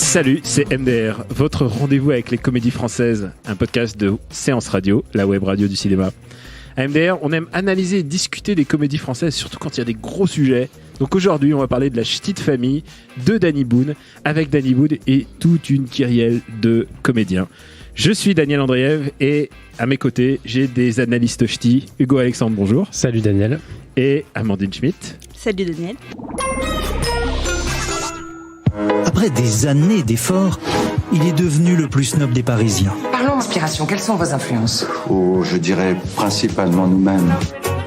Salut, c'est MDR, votre rendez-vous avec les comédies françaises, un podcast de Séance Radio, la web radio du cinéma. À MDR, on aime analyser et discuter des comédies françaises, surtout quand il y a des gros sujets. Donc aujourd'hui, on va parler de La Ch'ti de famille de Danny Boone, avec Danny Boone et toute une kyrielle de comédiens. Je suis Daniel Andreev et à mes côtés, j'ai des analystes ch'ti. Hugo Alexandre, bonjour. Salut Daniel. Et Amandine Schmitt. Salut Daniel. Après des années d'efforts, il est devenu le plus snob des Parisiens. Parlons inspiration, quelles sont vos influences ? Oh, je dirais principalement nous-mêmes.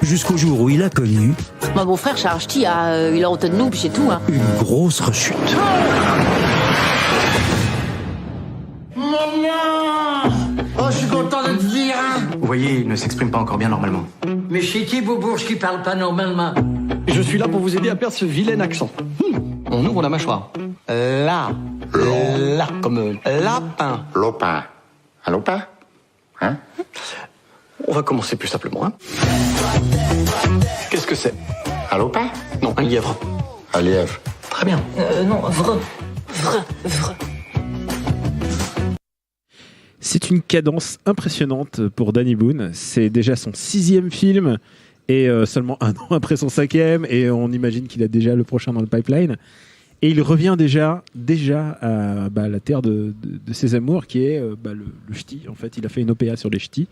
Jusqu'au jour où il a connu... Mon beau-frère Charles Ch'ti, il a honte de nous, puis c'est tout. Une grosse rechute. Maman ! Oh, je suis content de te dire, hein. Vous voyez, il ne s'exprime pas encore bien normalement. Mais c'est qui Boubourge qui parle pas normalement ? Je suis là pour vous aider à perdre ce vilain accent. On ouvre la mâchoire. Là. Là, comme lapin. Lopin. Un lopin ? Hein ? On va commencer plus simplement, hein. Qu'est-ce que c'est ? Un lopin ? Non, un lièvre. Un lièvre. Très bien. Non, vrai. C'est une cadence impressionnante pour Danny Boone. C'est déjà son 6e film et seulement un an après son 5e, et on imagine qu'il a déjà le prochain dans le pipeline. Et il revient déjà à la terre de ses amours, qui est le ch'ti. En fait, il a fait une OPA sur les ch'tis.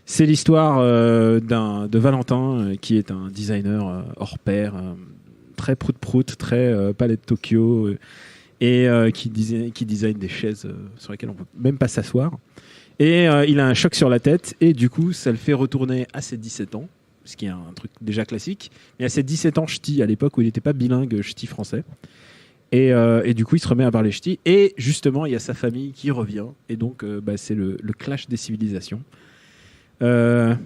C'est l'histoire de Valentin, qui est un designer hors pair, très prout-prout, très palais de Tokyo, et qui design des chaises sur lesquelles on ne peut même pas s'asseoir. Et il a un choc sur la tête, et du coup, ça le fait retourner à ses 17 ans, ce qui est un truc déjà classique, mais à ses 17 ans ch'ti, à l'époque où il n'était pas bilingue ch'ti-français. Et du coup, il se remet à parler ch'ti. Et justement, il y a sa famille qui revient. Et donc, c'est le clash des civilisations. Hugo,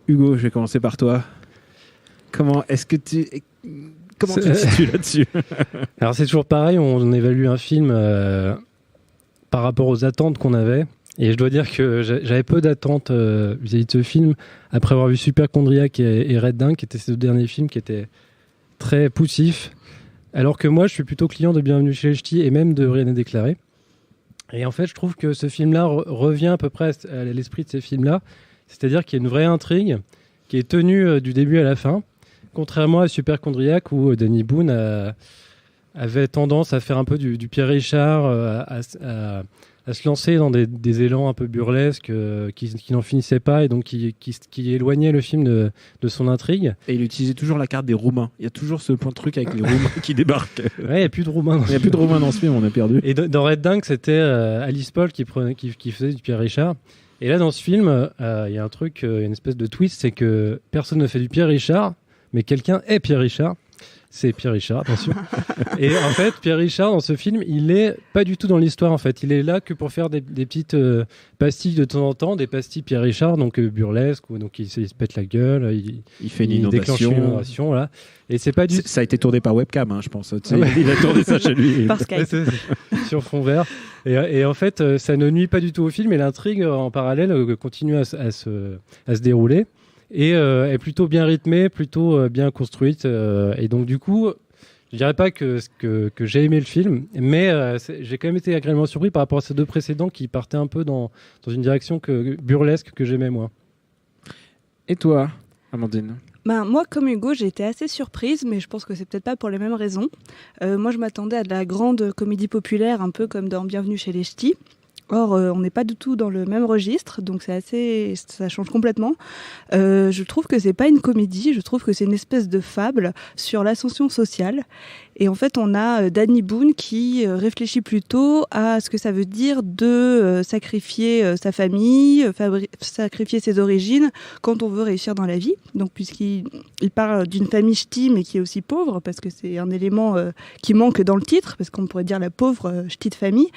je vais commencer par toi. Comment tu te situes là-dessus ? Alors c'est toujours pareil, on évalue un film par rapport aux attentes qu'on avait. Et je dois dire que j'avais peu d'attentes vis-à-vis de ce film, après avoir vu Superchondriac et Red Dingue, qui étaient ces deux derniers films qui étaient très poussifs. Alors que moi, je suis plutôt client de Bienvenue chez les Ch'tis et même de Rien n'est déclaré. Et en fait, je trouve que ce film-là revient à peu près à l'esprit de ces films-là. C'est-à-dire qu'il y a une vraie intrigue qui est tenue du début à la fin. Contrairement à Superchondriac, où Danny Boone avait tendance à faire un peu du Pierre Richard, à se lancer dans des élans un peu burlesques qui n'en finissaient pas, et donc qui éloignaient le film de son intrigue. Et il utilisait toujours la carte des Roumains. Il y a toujours ce point de truc avec les Roumains qui débarquent. Ouais, il n'y a plus de Roumains. Il n'y a plus de Roumains dans ce film, on a perdu. Et dans Red Dingue, c'était Alice Paul qui faisait du Pierre Richard. Et là, dans ce film, il y a un truc, une espèce de twist, c'est que personne ne fait du Pierre Richard, mais quelqu'un est Pierre Richard. C'est Pierre Richard, attention. Et en fait, Pierre Richard, dans ce film, il est pas du tout dans l'histoire, en fait. Il est là que pour faire des petites pastilles de temps en temps, des pastilles Pierre Richard, donc burlesques, où donc il se pète la gueule, il fait une déclenche une inondation, voilà. Et c'est pas du... Ça a été tourné par webcam, hein, je pense. Ouais. Il a tourné ça chez lui. Par Skype. Sur fond vert. Et en fait, ça ne nuit pas du tout au film, et l'intrigue, en parallèle, continue à se dérouler. Et est plutôt bien rythmée, plutôt bien construite. Et donc, du coup, je dirais pas que j'ai aimé le film, mais j'ai quand même été agréablement surpris par rapport à ces deux précédents qui partaient un peu dans une direction burlesque que j'aimais, moi. Et toi, Amandine ? Moi, comme Hugo, j'ai été assez surprise, mais je pense que c'est peut-être pas pour les mêmes raisons. Moi, je m'attendais à de la grande comédie populaire, un peu comme dans Bienvenue chez les Ch'tis. Or, on n'est pas du tout dans le même registre, donc ça change complètement. Je trouve que c'est pas une comédie, je trouve que c'est une espèce de fable sur l'ascension sociale. Et en fait, on a Danny Boone qui réfléchit plutôt à ce que ça veut dire de sacrifier sa famille, sacrifier ses origines quand on veut réussir dans la vie. Donc, puisqu'il parle d'une famille ch'ti, mais qui est aussi pauvre, parce que c'est un élément qui manque dans le titre, parce qu'on pourrait dire la pauvre ch'ti de famille.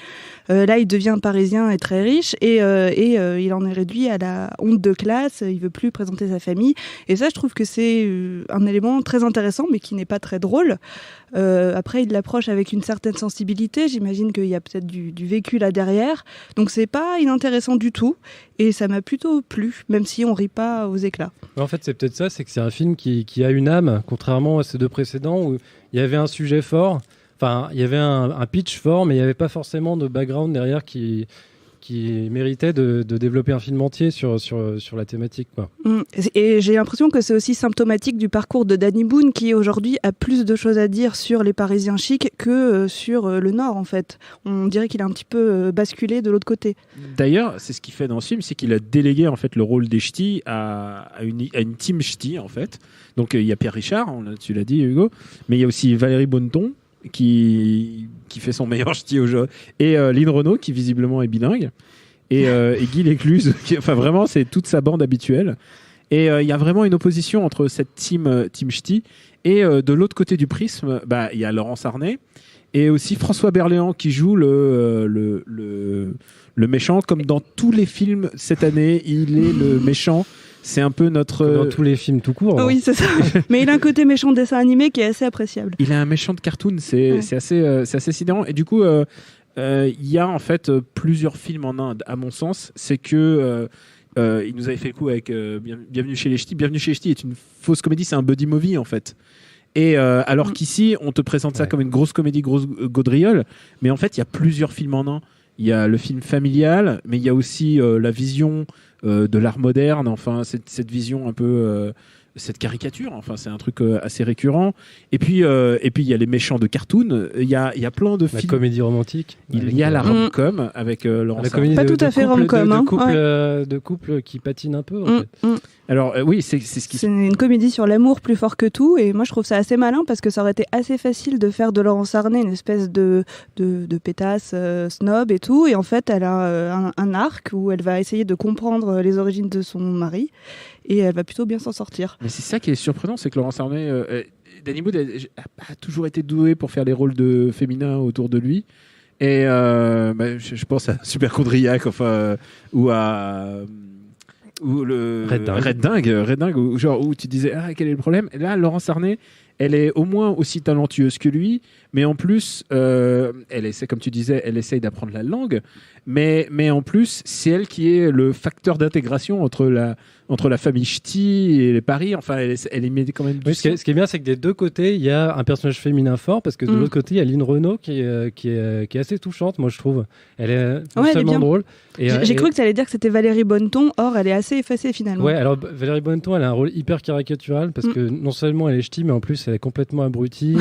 Là, il devient parisien et très riche, et il en est réduit à la honte de classe. Il veut plus présenter sa famille. Et ça, je trouve que c'est un élément très intéressant, mais qui n'est pas très drôle. Après, il l'approche avec une certaine sensibilité. J'imagine qu'il y a peut-être du vécu là derrière. Donc, c'est pas inintéressant du tout. Et ça m'a plutôt plu, même si on rit pas aux éclats. En fait, c'est peut-être ça, c'est que c'est un film qui a une âme, contrairement à ces deux précédents où il y avait un sujet fort. Enfin, il y avait un pitch fort, mais il n'y avait pas forcément de background derrière qui méritait de développer un film entier sur la thématique, quoi. Et j'ai l'impression que c'est aussi symptomatique du parcours de Danny Boone qui aujourd'hui a plus de choses à dire sur les Parisiens chics que sur le Nord en fait. On dirait qu'il a un petit peu basculé de l'autre côté. D'ailleurs, c'est ce qu'il fait dans ce film, c'est qu'il a délégué en fait le rôle des ch'tis à une team ch'tis en fait. Donc il y a Pierre Richard, tu l'as dit Hugo, mais il y a aussi Valérie Bonneton qui fait son meilleur ch'ti au jeu, et Lynn Renault qui visiblement est bilingue, et Guy Lécluse, enfin vraiment c'est toute sa bande habituelle, et il y a vraiment une opposition entre cette team ch'ti et de l'autre côté du prisme, il y a Laurence Arnay et aussi François Berléand qui joue le méchant, comme dans tous les films cette année il est le méchant. C'est un peu notre... Dans tous les films tout court. Oui, c'est ça. Mais il a un côté méchant de dessin animé qui est assez appréciable. Il a un méchant de cartoon, c'est assez sidérant. Et du coup, il y a en fait plusieurs films en Inde, à mon sens. C'est que il nous avait fait le coup avec Bienvenue chez les Ch'tis. Bienvenue chez les Ch'tis est une fausse comédie, c'est un buddy movie en fait. Et alors qu'ici, on te présente ça comme une grosse comédie, grosse gaudriole. Mais en fait, il y a plusieurs films en un. Il y a le film familial, mais il y a aussi la vision de l'art moderne, enfin cette vision un peu, cette caricature, enfin c'est un truc assez récurrent. Et puis il y a les méchants de cartoon. Il y a plein de films. La comédie romantique. Il y a la rom-com avec Laurence. La comédie pas tout à fait rom-com, de couple qui patine un peu. En fait. Alors oui, c'est ce qui. C'est une comédie sur l'amour plus fort que tout, et moi je trouve ça assez malin parce que ça aurait été assez facile de faire de Laurence Arnay une espèce de pétasse snob et tout, et en fait elle a un arc où elle va essayer de comprendre les origines de son mari, et elle va plutôt bien s'en sortir. Mais c'est ça qui est surprenant, c'est que Laurence Arnay, Danny Boone a toujours été doué pour faire les rôles de féminins autour de lui. Et je pense à Super Chondriac, enfin, ou à le Red Dingue, où tu disais quel est le problème. Et là, Laurence Arnay, elle est au moins aussi talentueuse que lui, mais en plus, elle essaie, comme tu disais, elle essaye d'apprendre la langue, mais en plus, c'est elle qui est le facteur d'intégration entre la famille ch'ti et les Paris. Enfin, elle y met quand même du ce qui est bien, c'est que des deux côtés, il y a un personnage féminin fort, parce que de l'autre côté, il y a Lynn Renault qui est assez touchante, moi je trouve. Elle est tellement drôle. J'ai cru que tu allais dire que c'était Valérie Bonneton, or elle est assez effacée finalement. Ouais, alors Valérie Bonneton, elle a un rôle hyper caricatural, parce que non seulement elle est ch'ti, mais en plus elle est complètement abrutie.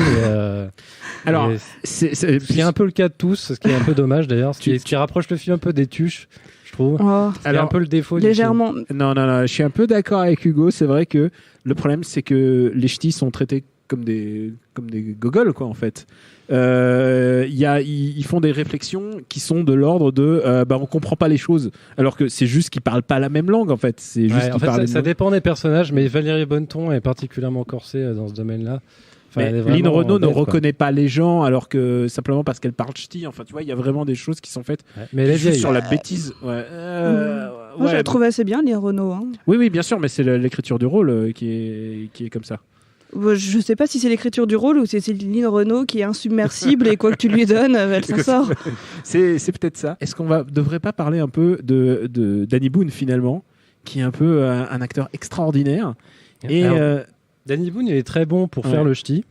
Alors, c'est un peu le cas de tous, ce qui est un peu dommage d'ailleurs, ce qui rapproche le film un peu des Tuches, je trouve. C'est un peu le défaut légèrement. du film. Non, je suis un peu d'accord avec Hugo. C'est vrai que le problème, c'est que les ch'tis sont traités comme des gogoles, quoi, en fait. Ils font des réflexions qui sont de l'ordre de on comprend pas les choses, alors que c'est juste qu'ils parlent pas la même langue, en fait. C'est juste ça dépend des personnages, mais Valérie Bonneton est particulièrement corsée dans ce domaine-là. Enfin, Lynn Renault ne reconnaît pas les gens, alors que simplement parce qu'elle parle ch'ti. Enfin, tu vois, il y a vraiment des choses qui sont faites mais elle est vieille. sur la bêtise. Moi, je la trouve assez bien, Lynn Renault. Hein. Oui, bien sûr, mais c'est l'écriture du rôle qui est comme ça. Je sais pas si c'est l'écriture du rôle ou si c'est Lynn Renault qui est insubmersible et quoi que tu lui donnes, elle s'en sort. C'est peut-être ça. Est-ce qu'on devrait pas parler un peu de Danny Boone finalement, qui est un peu un acteur extraordinaire et Danny Boone, il est très bon pour faire le ch'ti,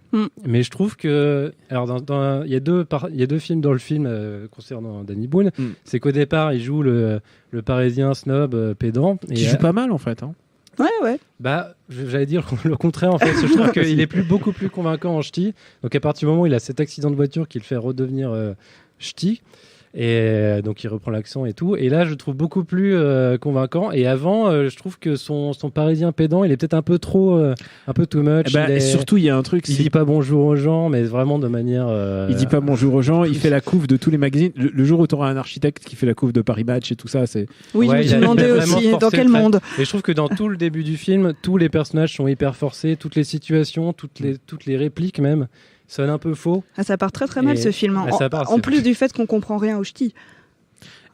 mais je trouve que... Alors, il y a deux films dans le film concernant Danny Boone. C'est qu'au départ, il joue le Parisien snob pédant. Qui joue pas mal, en fait. Hein. Ouais. J'allais dire le contraire, en fait. Je trouve qu'il est beaucoup plus convaincant en ch'ti. Donc, à partir du moment où il a cet accident de voiture qui le fait redevenir ch'ti, et donc il reprend l'accent et tout, et là je le trouve beaucoup plus convaincant. Et avant je trouve que son parisien pédant, il est peut-être un peu trop un peu too much. Et surtout il y a un truc, il dit pas bonjour aux gens, mais vraiment de manière il dit pas bonjour aux gens, il fait la couve de tous les magazines. Le jour où tu auras un architecte qui fait la couve de Paris Match et tout ça, c'est je me suis demandé aussi dans quel monde. Et je trouve que dans tout le début du film, tous les personnages sont hyper forcés, toutes les situations, toutes les répliques même sonne un peu faux. Ça part très très mal ce film. En plus du fait qu'on comprend rien au ch'ti.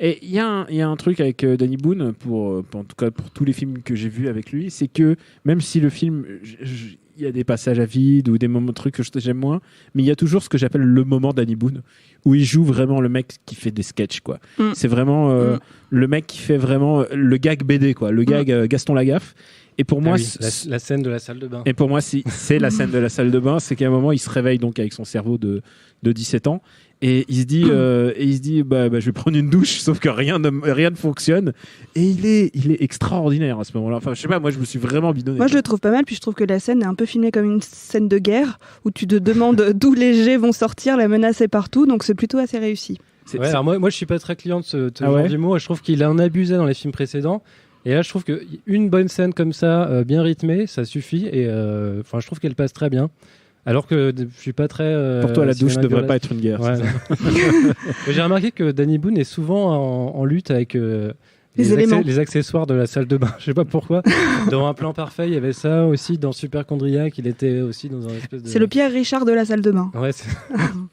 Et il y a un truc avec Danny Boone, en tout cas pour tous les films que j'ai vus avec lui, c'est que même si le film, il y a des passages à vide ou des moments trucs que j'aime moins, mais il y a toujours ce que j'appelle le moment Danny Boone où il joue vraiment le mec qui fait des sketchs quoi. C'est vraiment le mec qui fait vraiment le gag BD quoi, le gag Gaston Lagaffe. Et pour moi, la scène de la salle de bain. Et pour moi, c'est la scène de la salle de bain, c'est qu'à un moment, il se réveille donc avec son cerveau de 17 ans et il se dit, je vais prendre une douche, sauf que rien ne fonctionne. Et il est extraordinaire à ce moment-là. Enfin, je sais pas, moi, je me suis vraiment bidonné. Moi, je le trouve pas mal, puis je trouve que la scène est un peu filmée comme une scène de guerre où tu te demandes d'où les jets vont sortir, la menace est partout, donc c'est plutôt assez réussi. Alors moi, je suis pas très client de ce genre d'humour. Je trouve qu'il en abusait dans les films précédents. Et là, je trouve qu'une bonne scène comme ça, bien rythmée, ça suffit. Et je trouve qu'elle passe très bien. Alors que je suis pas très. Pour toi, la douche ne devrait pas être une guerre. Ouais. J'ai remarqué que Danny Boone est souvent en lutte avec les accessoires de la salle de bain. Je sais pas pourquoi. Dans Un plan parfait, il y avait ça aussi. Dans Superchondriac, il était aussi dans un espèce de. C'est le Pierre Richard de la salle de bain. Ouais.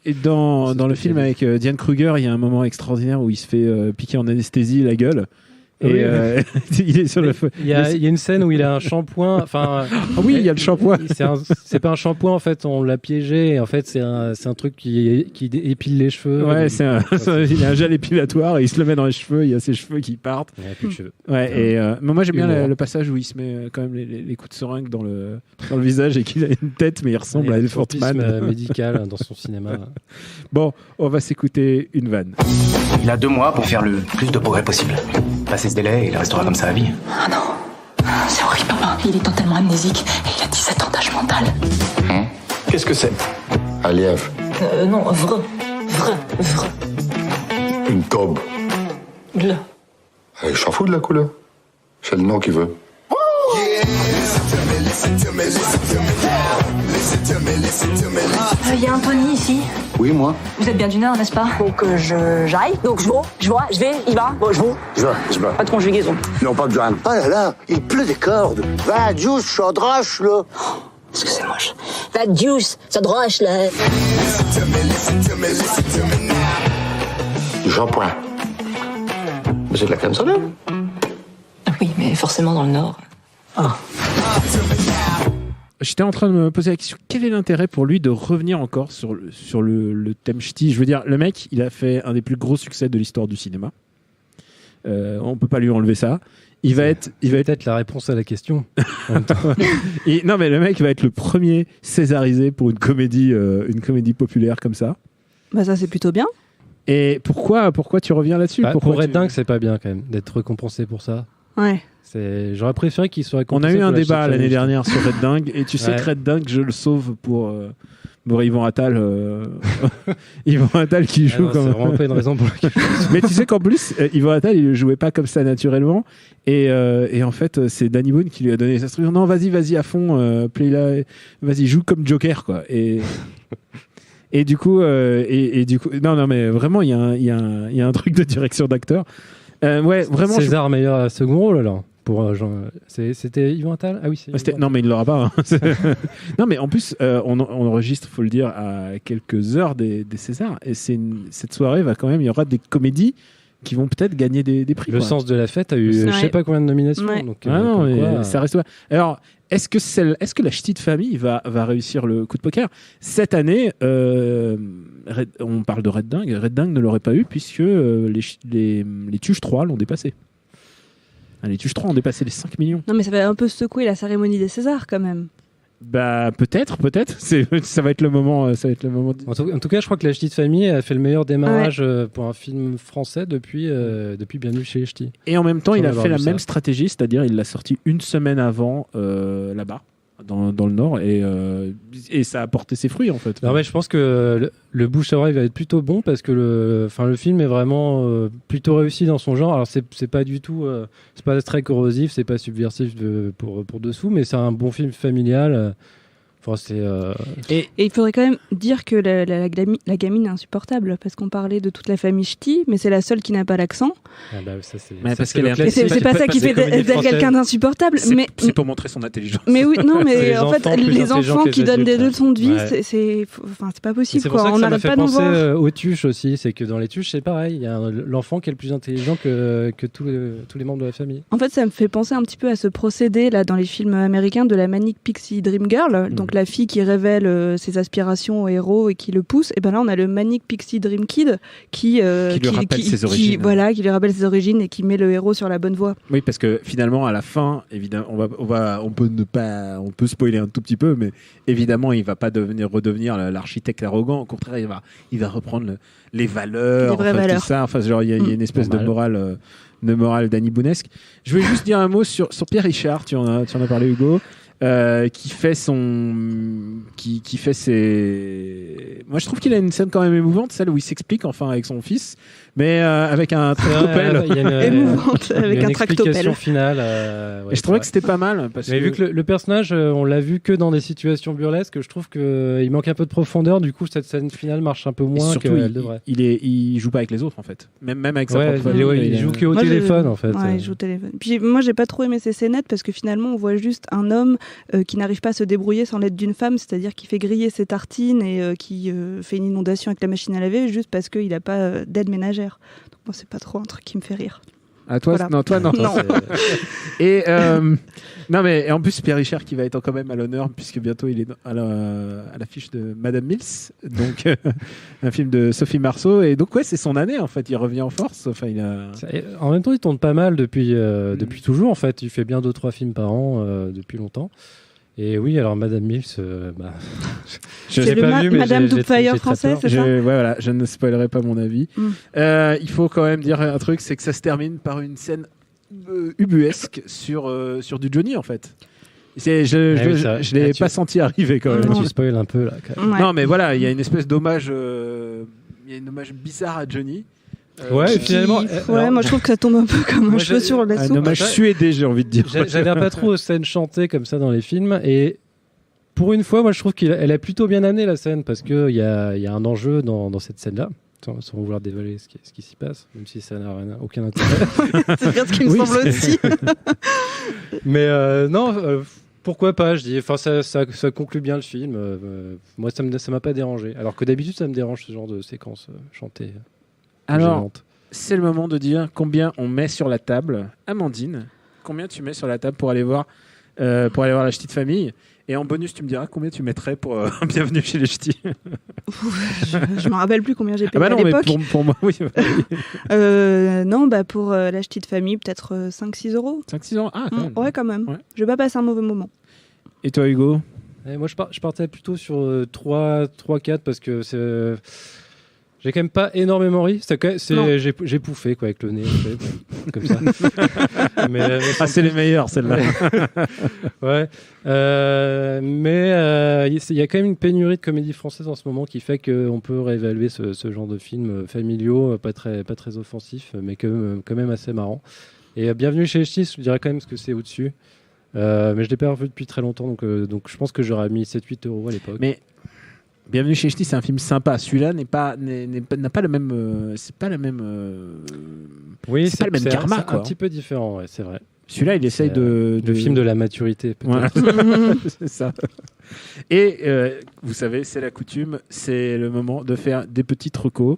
Et dans le film avec Diane Kruger, il y a un moment extraordinaire où il se fait piquer en anesthésie la gueule. Et il est sur le feu. Il y a une scène où il a un shampoing. Il y a le shampoing. C'est pas un shampoing en fait, on l'a piégé. Et en fait, c'est un truc qui épile les cheveux. Ouais, il a un gel épilatoire et il se le met dans les cheveux. Il y a ses cheveux qui partent. Il n'y a plus de cheveux. Ouais. Mais moi j'aime bien le passage où il se met quand même les coups de seringue dans le visage et qu'il a une tête, mais il ressemble à Elephant Man. Médical dans son cinéma. Bon, on va s'écouter une vanne. Il a 2 mois pour faire le plus de progrès possible. Passer ce délai, il restera comme ça à vie. Ah non, c'est horrible, papa. Il est totalement amnésique et il a 17 ans d'âge mental. Qu'est-ce que c'est? Un lièvre. Non, vrai. Une taube. Bleu. Je s'en fous de la couleur. C'est le nom qu'il veut. Il y a Anthony ici. Oui, moi. Vous êtes bien du Nord, n'est-ce pas? Donc j'aille. Donc je vais, il va. Bon, je vais. Pas de conjugaison. Non, pas besoin. Oh là là, il pleut des cordes. Va, Juice, ça drache, là. Est-ce que c'est moche? La juice, ça drache, là. Du shampoing. Mais c'est de la crème solaire. Oui, mais forcément dans le Nord. Ah. J'étais en train de me poser la question, quel est l'intérêt pour lui de revenir encore sur le thème ch'ti? Je veux dire, le mec, il a fait un des plus gros succès de l'histoire du cinéma. On peut pas lui enlever ça. Il va être peut-être la réponse à la question. Non, mais le mec va être le premier césarisé pour une comédie populaire comme ça. Bah ça, c'est plutôt bien. Et pourquoi tu reviens là-dessus? Pour Red Dingue, c'est pas bien quand même d'être récompensé pour ça. Ouais. J'aurais préféré qu'il soit récompensé. On a eu un débat l'année dernière sur Red Dingue et tu sais que Red Dingue, je le sauve pour Yvan Attal. Yvan Attal qui joue comme. C'est vraiment pas une raison pour laquelle. Mais tu sais qu'en plus, Yvan Attal, il ne jouait pas comme ça naturellement. Et en fait, c'est Danny Boone qui lui a donné cette instruction. Non, vas-y à fond, play-la, vas-y, joue comme Joker, quoi. Et du coup, non, mais vraiment, il y a un truc de direction d'acteur. Vraiment. César meilleur second rôle alors. C'était Yvan Attal. Ah oui, non, mais il ne l'aura pas. Hein. Non, mais en plus, on enregistre, faut le dire, à quelques heures des Césars. Et cette soirée il y aura des comédies qui vont peut-être gagner des prix. Le Sens de la Fête a eu je sais pas combien de nominations. Ouais. Donc, ça reste. Alors, est-ce que la ch'ti de famille va réussir le coup de poker cette année? On parle de Red Dingue. Red Dingue ne l'aurait pas eu puisque les Tuches 3 l'ont dépassé. Les Tuches 3 ont dépassé les 5 millions. Non, mais ça va un peu secouer la cérémonie des Césars quand même. Bah peut-être. Ça va être le moment. En tout cas, je crois que la ch'ti de famille a fait le meilleur démarrage pour un film français depuis Bienvenue chez les ch'tis. Et en même temps, il a fait la même stratégie, c'est-à-dire il l'a sorti une semaine avant là-bas. Dans le Nord et ça a porté ses fruits en fait. Alors je pense que le bouche à oreille va être plutôt bon parce que le film est vraiment plutôt réussi dans son genre. Alors c'est pas du tout c'est pas très corrosif, c'est pas subversif pour dessous, mais c'est un bon film familial Enfin, c'est, Et il faudrait quand même dire que la gamine est insupportable, parce qu'on parlait de toute la famille ch'ti, mais c'est la seule qui n'a pas l'accent. Ça, c'est, Mais ça, parce c'est qu'elle le est classique. C'est pas ça qui fait d'elle quelqu'un d'insupportable. C'est pour montrer son intelligence. Mais oui, non, C'est mais les en fait, enfants plus les intelligents enfants que qui les donnent des adultes, leçons de vie, ouais. c'est pas possible. C'est pour ça que On ça m'a n'arrête fait pas d'en penser voir. aux tuches aussi. C'est que dans les tuches, c'est pareil. Il y a l'enfant qui est le plus intelligent que tous les membres de la famille. En fait, ça me fait penser un petit peu à ce procédé là dans les films américains de la Manic Pixie Dream Girl, donc la fille qui révèle ses aspirations au héros et qui le pousse. Et ben là, on a le Manic Pixie Dream Kid qui lui rappelle ses origines. Voilà, qui lui rappelle ses origines et qui met le héros sur la bonne voie. Oui, parce que finalement, à la fin, évidemment, on peut spoiler un tout petit peu, mais évidemment, il va pas redevenir l'architecte arrogant. Au contraire, il va reprendre les valeurs, les vraies valeurs. Tout ça. Enfin, genre, il y a une espèce de morale Danny Boonesque. Je voulais juste dire un mot sur Pierre Richard. Tu en as parlé, Hugo. Qui fait ses... Moi, je trouve qu'il a une scène quand même émouvante, celle où il s'explique enfin avec son fils, mais avec un tractopelle. Émouvante, avec un tractopelle. Explication finale. Et je trouvais que c'était pas mal. Parce mais vu que le personnage, on l'a vu que dans des situations burlesques, je trouve qu'il manque un peu de profondeur. Du coup, cette scène finale marche un peu moins qu'elle devrait. Il joue pas avec les autres, en fait. Même avec sa propre famille. Il joue qu'au téléphone, en fait. Ouais, il joue au téléphone. Puis moi, j'ai pas trop aimé ces scénettes parce que finalement, on voit juste un homme qui n'arrive pas à se débrouiller sans l'aide d'une femme, c'est-à-dire qui fait griller ses tartines et qui fait une inondation avec la machine à laver juste parce qu'il n'a pas d'aide ménagère. Donc moi, c'est pas trop un truc qui me fait rire. À toi, voilà. Non, toi, non. Non. Et non, mais et en plus, Pierre Richard qui va être quand même à l'honneur, puisque bientôt il est à l'affiche de Madame Mills, donc un film de Sophie Marceau. Et donc, ouais, c'est son année, en fait. Il revient en force. Enfin, en même temps, il tourne pas mal depuis toujours, en fait. Il fait bien 2-3 films par an depuis longtemps. Et oui, alors Madame Mills, je l'ai pas vu, mais Madame Doubtfire français, c'est ça ? Voilà, je ne spoilerai pas mon avis. Il faut quand même dire un truc, c'est que ça se termine par une scène ubuesque sur du Johnny, en fait. Je l'ai pas senti arriver quand même. Tu spoil un peu là. Quand même. Ouais. Non, mais voilà, il y a une espèce d'hommage, bizarre à Johnny. Ouais, finalement. Moi je trouve que ça tombe un peu comme un cheveu sur la soupe. Un hommage suédé, j'ai envie de dire. J'adhère pas trop aux scènes chantées comme ça dans les films. Et pour une fois, moi je trouve qu'elle a plutôt bien amené la scène parce qu'il y a un enjeu dans cette scène-là. Sans vouloir dévoiler ce qui s'y passe, même si ça n'a aucun intérêt. C'est bien ce qui me semble aussi. Mais pourquoi pas, je dis. Enfin, ça conclut bien le film. Moi, ça m'a pas dérangé. Alors que d'habitude, ça me dérange ce genre de séquence chantée. Alors, c'est le moment de dire combien on met sur la table. Amandine, combien tu mets sur la table pour aller voir la Ch'ti de famille? Et en bonus, tu me diras combien tu mettrais pour Bienvenue chez les Ch'tis. Je me rappelle plus combien j'ai payé à l'époque. Mais pour moi, oui. Non, pour la Ch'ti de famille, peut-être 5-6 euros. 5-6 euros. Ah, quand même. Ouais, quand même. Ouais. Je vais pas passer un mauvais moment. Et toi, Hugo? Moi, je partais plutôt sur 3-4 parce que c'est... J'ai quand même pas énormément ri. J'ai pouffé quoi, avec le nez, comme ça. C'est les meilleurs, celles-là. Ouais. Mais il y a quand même une pénurie de comédie française en ce moment qui fait qu'on peut réévaluer ce genre de films familiaux, pas très offensifs, mais quand même assez marrants. Et Bienvenue chez les Ch'tis, je dirais quand même que c'est au-dessus. Mais je l'ai pas revu depuis très longtemps, donc je pense que j'aurais mis 7-8 euros à l'époque. Mais Bienvenue chez les Ch'tis, c'est un film sympa. Celui-là n'a pas le même. C'est pas la même. Oui, c'est pas le même karma, c'est quoi. un petit peu différent, ouais, c'est vrai. Celui-là, il essaye le film de la maturité, peut-être. Voilà. C'est ça. Et vous savez, c'est la coutume, c'est le moment de faire des petites recos.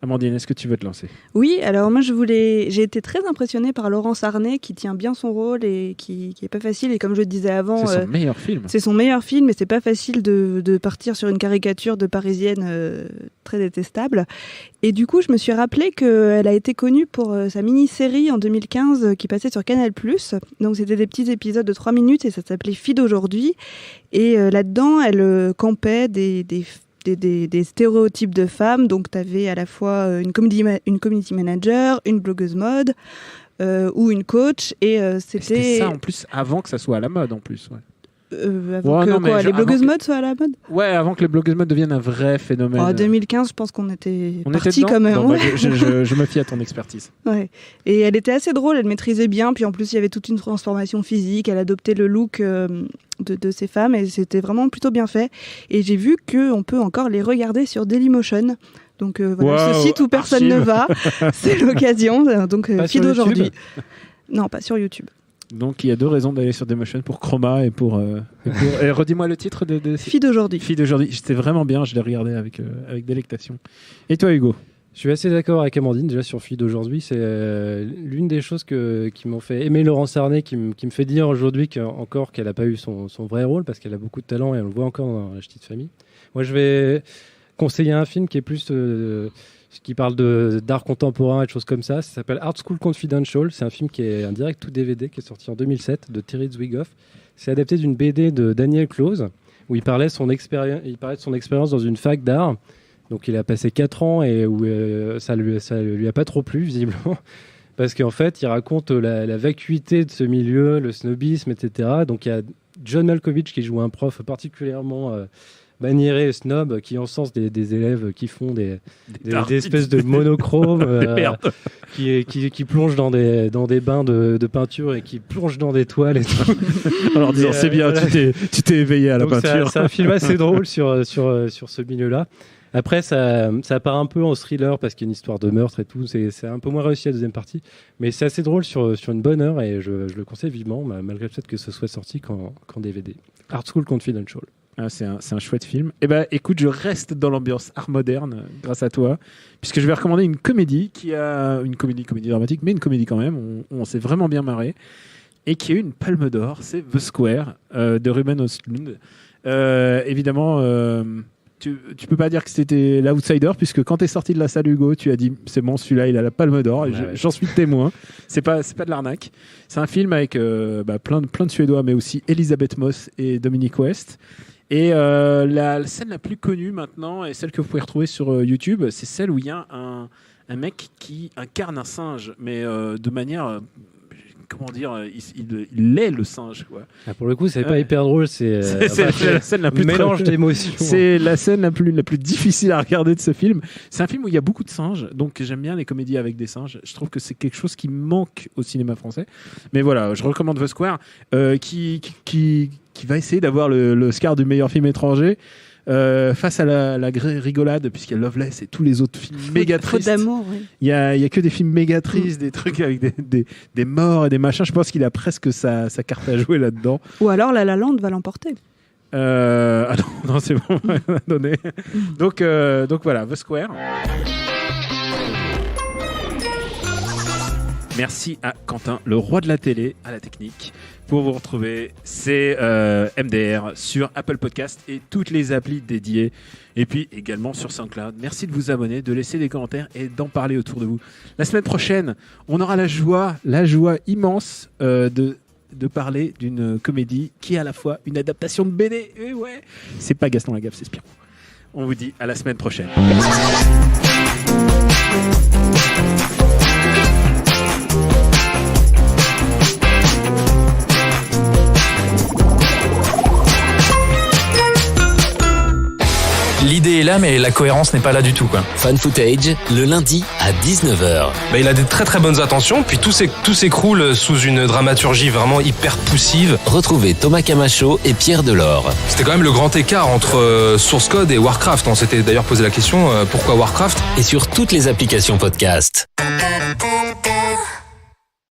Amandine, est-ce que tu veux te lancer ? Oui, alors moi j'ai été très impressionnée par Laurence Arnay qui tient bien son rôle et qui est pas facile. Et comme je le disais avant, c'est son meilleur film. C'est son meilleur film, et c'est pas facile de partir sur une caricature de Parisienne très détestable. Et du coup, je me suis rappelé qu'elle a été connue pour sa mini-série en 2015 qui passait sur Canal+. Donc c'était des petits épisodes de 3 minutes et ça s'appelait Fille d'aujourd'hui. Et là-dedans, elle campait des stéréotypes de femmes. Donc tu avais à la fois une community manager, une blogueuse mode ou une coach. Et c'était ça en plus avant que ça soit à la mode en plus. Ouais. Avant les blogueuses mode soient à la mode. Ouais, avant que les blogueuses mode deviennent un vrai phénomène. En 2015, je pense qu'on était partis quand même. Non, je me fie à ton expertise. Ouais. Et elle était assez drôle, elle maîtrisait bien. Puis en plus, il y avait toute une transformation physique. Elle adoptait le look de ces femmes et c'était vraiment plutôt bien fait. Et j'ai vu qu'on peut encore les regarder sur Dailymotion. Donc voilà, ce site où personne ne va, c'est l'occasion. Donc feed aujourd'hui. Non, pas sur YouTube. Donc il y a 2 raisons d'aller sur Dailymotion, pour Chroma et pour... Et redis-moi le titre de... Feed aujourd'hui. Feed aujourd'hui. C'était vraiment bien, je l'ai regardé avec délectation. Et toi, Hugo? Je suis assez d'accord avec Amandine, déjà sur Feed aujourd'hui. C'est l'une des choses qui m'ont fait aimer Laurence Arnay, qui me fait dire aujourd'hui encore qu'elle n'a pas eu son vrai rôle, parce qu'elle a beaucoup de talent et on le voit encore dans La Petite Famille. Moi, je vais conseiller un film qui est plus... qui parle d'art contemporain et de choses comme ça. Ça s'appelle Art School Confidential. C'est un film qui est un direct ou DVD qui est sorti en 2007 de Terry Zwigoff. C'est adapté d'une BD de Daniel Close où il parlait de son expérience dans une fac d'art. Donc il a passé 4 ans et où ça lui a pas trop plu visiblement. Parce qu'en fait, il raconte la vacuité de ce milieu, le snobisme, etc. Donc il y a John Malkovich qui joue un prof particulièrement... maniéré et snob qui encense des élèves qui font des espèces de monochromes qui plongent dans des bains de peinture et qui plongent dans des toiles et tout. Alors disant c'est bien, voilà. tu t'es éveillé à la peinture. C'est un film assez drôle sur ce milieu-là. Après, ça part un peu en thriller parce qu'il y a une histoire de meurtre et tout. C'est un peu moins réussi la deuxième partie, mais c'est assez drôle sur une bonne heure et je le conseille vivement, malgré le fait que ce soit sorti qu'en DVD. Art School Confidential. Ah, c'est un chouette film. Eh ben, écoute, je reste dans l'ambiance art moderne grâce à toi, puisque je vais recommander une comédie une comédie dramatique, mais une comédie quand même. On s'est vraiment bien marré et qui a eu une Palme d'Or. C'est The Square de Ruben Östlund. Évidemment, tu peux pas dire que c'était l'outsider, puisque quand t'es sorti de la salle, Hugo, tu as dit c'est bon, celui-là, il a la Palme d'Or. Et j'en suis témoin. C'est pas de l'arnaque. C'est un film avec plein de Suédois, mais aussi Elisabeth Moss et Dominic West. Et la scène la plus connue maintenant, et celle que vous pouvez retrouver sur YouTube, c'est celle où il y a un mec qui incarne un singe, mais de manière... comment dire, il est le singe, quoi. Ah, pour le coup, c'est pas hyper drôle, c'est la scène la plus mélange d'émotions. C'est la scène la plus difficile à regarder de ce film. C'est un film où il y a beaucoup de singes, donc j'aime bien les comédies avec des singes. Je trouve que c'est quelque chose qui manque au cinéma français. Mais voilà, je recommande The Square, qui va essayer d'avoir l'Oscar du meilleur film étranger. Face à la rigolade, puisqu'il y a Loveless et tous les autres films méga tristes. D'amour, oui. Il y a que des films méga tristes, des trucs avec des morts et des machins. Je pense qu'il a presque sa carte à jouer là-dedans. Ou alors La La Land va l'emporter. Non, c'est bon, on a donné. Donc voilà, The Square. Merci à Quentin, le roi de la télé, à la technique. Pour vous retrouver, c'est MDR sur Apple Podcast et toutes les applis dédiées. Et puis également sur SoundCloud. Merci de vous abonner, de laisser des commentaires et d'en parler autour de vous. La semaine prochaine, on aura la joie immense de parler d'une comédie qui est à la fois une adaptation de BD. Et ouais, c'est pas Gaston Lagaffe, c'est Spirou. On vous dit à la semaine prochaine. L'idée est là, mais la cohérence n'est pas là du tout, quoi. Fan Footage, le lundi à 19h. Il a des très très bonnes intentions, puis tout s'écroule sous une dramaturgie vraiment hyper poussive. Retrouvez Thomas Camacho et Pierre Delors. C'était quand même le grand écart entre Source Code et Warcraft. On s'était d'ailleurs posé la question, pourquoi Warcraft ? Et sur toutes les applications podcast.